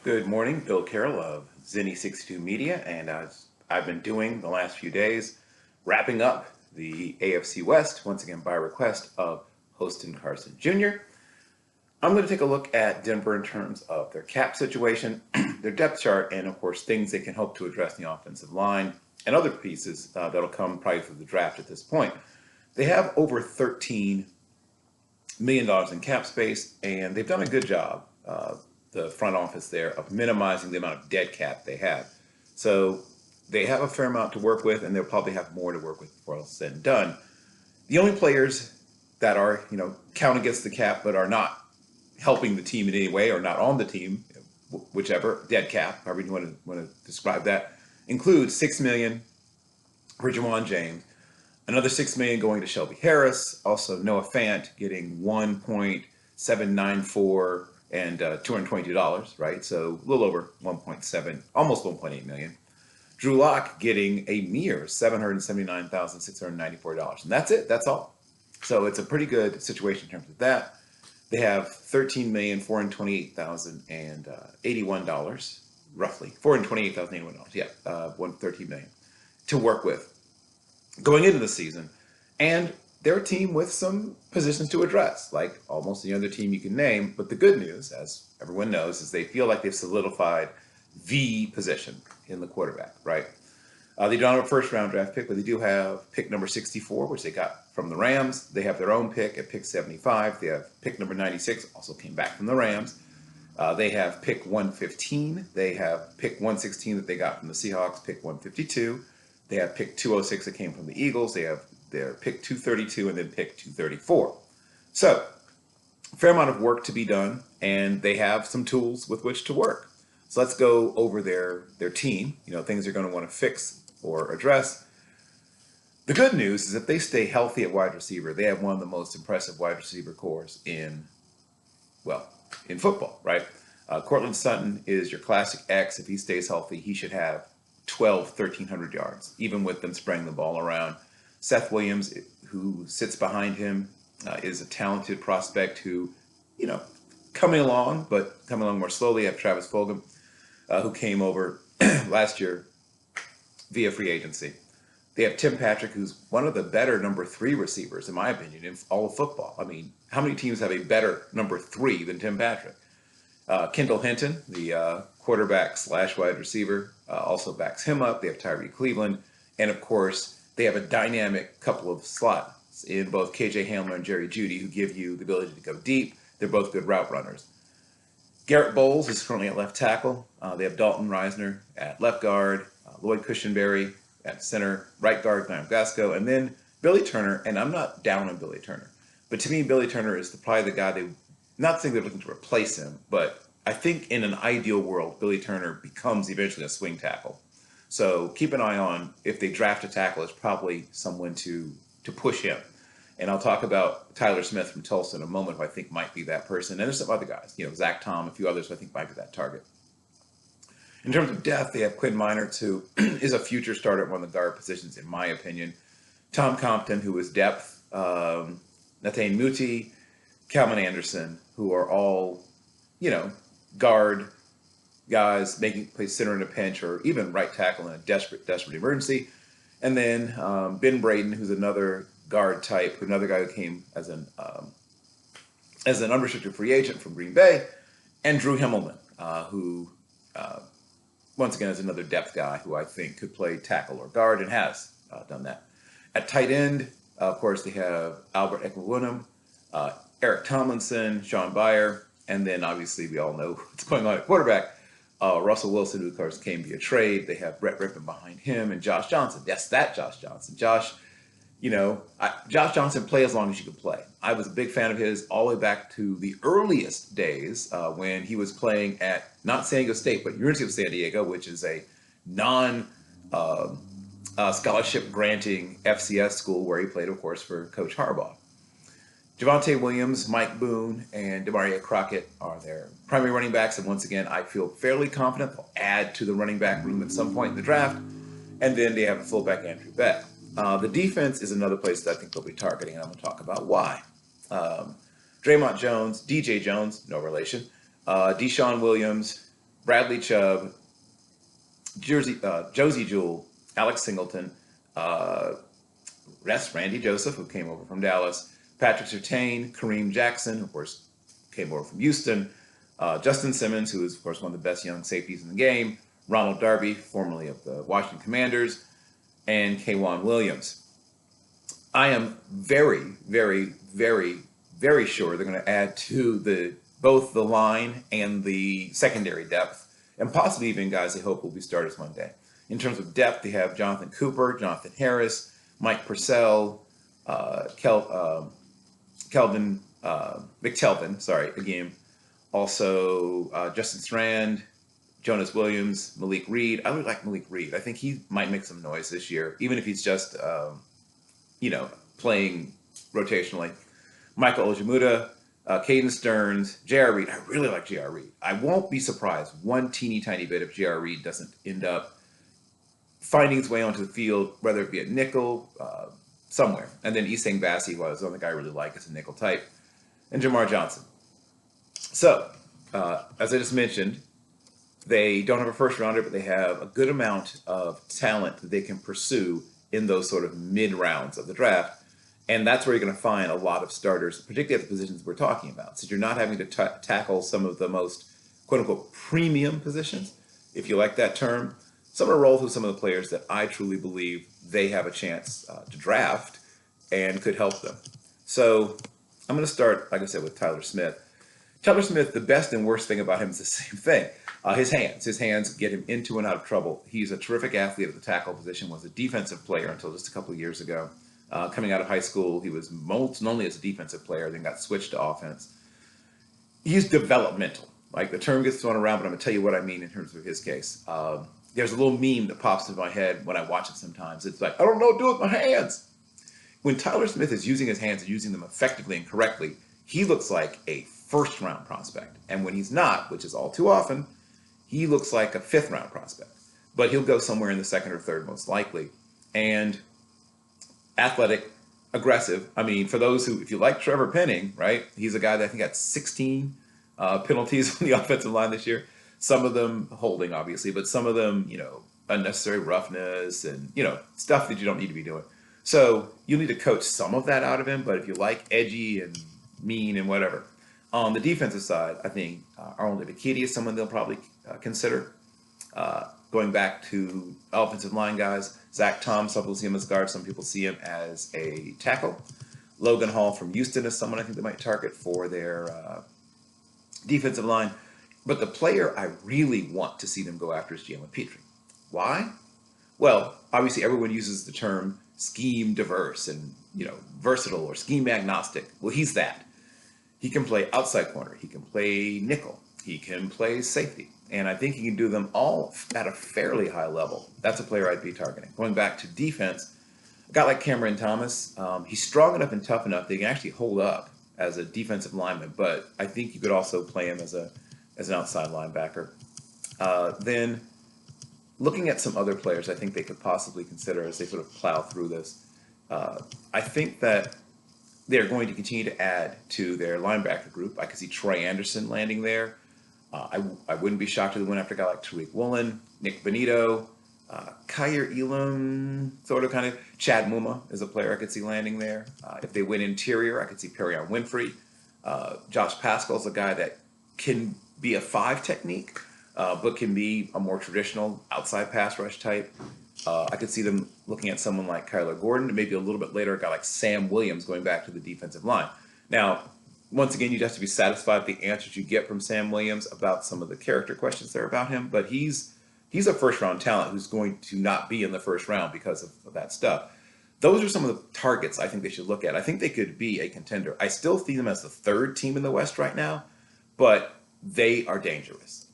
Good morning, Bill Carroll of Zenny62 Media, and as I've been doing the last few days, wrapping up the AFC West, once again by request of Hostin Carson Jr. I'm going to take a look at Denver in terms of their cap situation, their depth chart, and of course things they can hope to address in the offensive line and other pieces that'll come probably through the draft at this point. They have over $13 million in cap space, and they've done a good job, the front office there, of minimizing the amount of dead cap they have. So they have a fair amount to work with, and they'll probably have more to work with before it's said and done. The only players that are, count against the cap but are not helping the team in any way or not on the team, whichever, dead cap, however you want to describe that, includes $6 million for Jawan James, another $6 million going to Shelby Harris, also Noah Fant getting $1.794 and $222, right? So a little over 1.7, almost 1.8 million. Drew Lock getting a mere $779,694, and that's it. That's all. So it's a pretty good situation in terms of that. They have $13,428,081, roughly $428,081. Yeah, 113 million to work with going into the season, and they're a team with some positions to address, like almost any other team you can name. But the good news, as everyone knows, is they feel like they've solidified the position in the quarterback, right? They don't have a first-round draft pick, but they do have pick number 64, which they got from the Rams. They have their own pick at pick 75. They have pick number 96, also came back from the Rams. They have pick 115. They have pick 116 that they got from the Seahawks, pick 152. They have pick 206 that came from the Eagles. They have their pick 232 and then pick 234. So, a fair amount of work to be done, and they have some tools with which to work. So let's go over their team, things they're going to want to fix or address. The good news is if they stay healthy at wide receiver, they have one of the most impressive wide receiver cores in football, right? Cortland Sutton is your classic X. If he stays healthy, he should have 1,300 yards, even with them spraying the ball around. Seth Williams, who sits behind him, is a talented prospect who, coming along, but coming along more slowly. You have Travis Fulgham, who came over last year via free agency. They have Tim Patrick, who's one of the better number 3 receivers, in my opinion, in all of football. I mean, how many teams have a better number 3 than Tim Patrick? Kendall Hinton, the quarterback / wide receiver, also backs him up. They have Tyree Cleveland. And of course, they have a dynamic couple of slots in both KJ Hamler and Jerry Jeudy, who give you the ability to go deep. They're both good route runners. Garrett Bowles is currently at left tackle. They have Dalton Reisner at left guard, Lloyd Cushenberry at center, right guard, Graham Gasco, and then Billy Turner. And I'm not down on Billy Turner, but to me, Billy Turner is probably the guy not saying they're looking to replace him, but I think in an ideal world, Billy Turner becomes eventually a swing tackle. So keep an eye on, if they draft a tackle, it's probably someone to push him. And I'll talk about Tyler Smith from Tulsa in a moment, who I think might be that person. And there's some other guys, Zach Tom, a few others who I think might be that target. In terms of depth, they have Quinn Meinerz, who is a future starter at one of the guard positions, in my opinion. Tom Compton, who is depth. Nathan Muti, Calvin Anderson, who are all, guard guys play center in a pinch, or even right tackle in a desperate emergency. And then Ben Braden, who's another guard type, another guy who came as an unrestricted free agent from Green Bay, and Drew Himmelman, who once again is another depth guy who I think could play tackle or guard and has done that. At tight end, of course, they have Albert Ekwunam, Eric Tomlinson, Sean Byer, and then obviously we all know what's going on at quarterback. Russell Wilson, who of course came via trade. They have Brett Rippon behind him, and Josh Johnson. Yes, that Josh Johnson. Josh Johnson, play as long as you can play. I was a big fan of his all the way back to the earliest days when he was playing at not San Diego State, but University of San Diego, which is a non-scholarship granting FCS school where he played, of course, for Coach Harbaugh. Javonte Williams, Mike Boone, and Demaria Crockett are their primary running backs. And once again, I feel fairly confident they'll add to the running back room at some point in the draft. And then they have a fullback, Andrew Beck. The defense is another place that I think they'll be targeting, and I'm going to talk about why. Draymond Jones, DJ Jones, no relation, Deshaun Williams, Bradley Chubb, Josie Jewell, Alex Singleton, uh, that's Randy Joseph, who came over from Dallas, Patrick Surtain, Kareem Jackson, of course, came over from Houston, Justin Simmons, who is, of course, one of the best young safeties in the game, Ronald Darby, formerly of the Washington Commanders, and K'Wan Williams. I am very, very, very, very sure they're going to add to both the line and the secondary depth, and possibly even guys they hope will be starters one day. In terms of depth, they have Jonathan Cooper, Jonathan Harris, Mike Purcell, Kelvin McTelvin, sorry, again. Also, Justin Strand, Jonas Williams, Malik Reed. I would like Malik Reed. I think he might make some noise this year, even if he's just, playing rotationally. Michael Ojemudia, Caden Stearns, J.R. Reed. I really like J.R. Reed. I won't be surprised one teeny tiny bit if J.R. Reed doesn't end up finding his way onto the field, whether it be at nickel, somewhere. And then Isang Bassi was the only guy I really like as a nickel type. And Jamar Johnson. So, as I just mentioned, they don't have a first rounder, but they have a good amount of talent that they can pursue in those sort of mid rounds of the draft. And that's where you're going to find a lot of starters, particularly at the positions we're talking about. So you're not having to tackle some of the most quote unquote premium positions, if you like that term. So I'm going to roll through some of the players that I truly believe they have a chance to draft and could help them. So I'm going to start, like I said, with Tyler Smith. Tyler Smith, the best and worst thing about him is the same thing. His hands get him into and out of trouble. He's a terrific athlete at the tackle position, was a defensive player until just a couple of years ago. Coming out of high school, he was most known as a defensive player, then got switched to offense. He's developmental. Like the term gets thrown around, but I'm going to tell you what I mean in terms of his case. There's a little meme that pops in my head when I watch it sometimes. It's like, I don't know what to do with my hands. When Tyler Smith is using his hands and using them effectively and correctly, he looks like a first-round prospect. And when he's not, which is all too often, he looks like a fifth-round prospect. But he'll go somewhere in the second or third most likely. And athletic, aggressive. I mean, for those who, if you like Trevor Penning, right? He's a guy that I think got 16 penalties on the offensive line this year. Some of them holding, obviously, but some of them, unnecessary roughness and, stuff that you don't need to be doing. So you'll need to coach some of that out of him. But if you like edgy and mean and whatever. On the defensive side, I think Arnold Ebiketie is someone they'll probably consider. Going back to offensive line guys, Zach Tom, some people see him as guard, some people see him as a tackle. Logan Hall from Houston is someone I think they might target for their defensive line. But the player I really want to see them go after is Jalen Petrie. Why? Well, obviously everyone uses the term scheme diverse and versatile or scheme agnostic. Well, he's that. He can play outside corner. He can play nickel. He can play safety. And I think he can do them all at a fairly high level. That's a player I'd be targeting. Going back to defense, a guy like Cameron Thomas, he's strong enough and tough enough that he can actually hold up as a defensive lineman, but I think you could also play him as an outside linebacker. Then looking at some other players I think they could possibly consider as they sort of plow through this, I think that they're going to continue to add to their linebacker group. I could see Troy Anderson landing there. I wouldn't be shocked if they went after a guy like Tariq Woolen, Nick Benito, Kyer Elam, sort of kind of. Chad Muma is a player I could see landing there. If they went interior, I could see Perrion Winfrey. Josh Pascal's a guy that can be a 5 technique, but can be a more traditional outside pass rush type. I could see them looking at someone like Kyler Gordon, and maybe a little bit later, a guy like Sam Williams going back to the defensive line. Now, once again, you'd have to be satisfied with the answers you get from Sam Williams about some of the character questions there about him, but he's a first-round talent who's going to not be in the first round because of that stuff. Those are some of the targets I think they should look at. I think they could be a contender. I still see them as the third team in the West right now, but they are dangerous.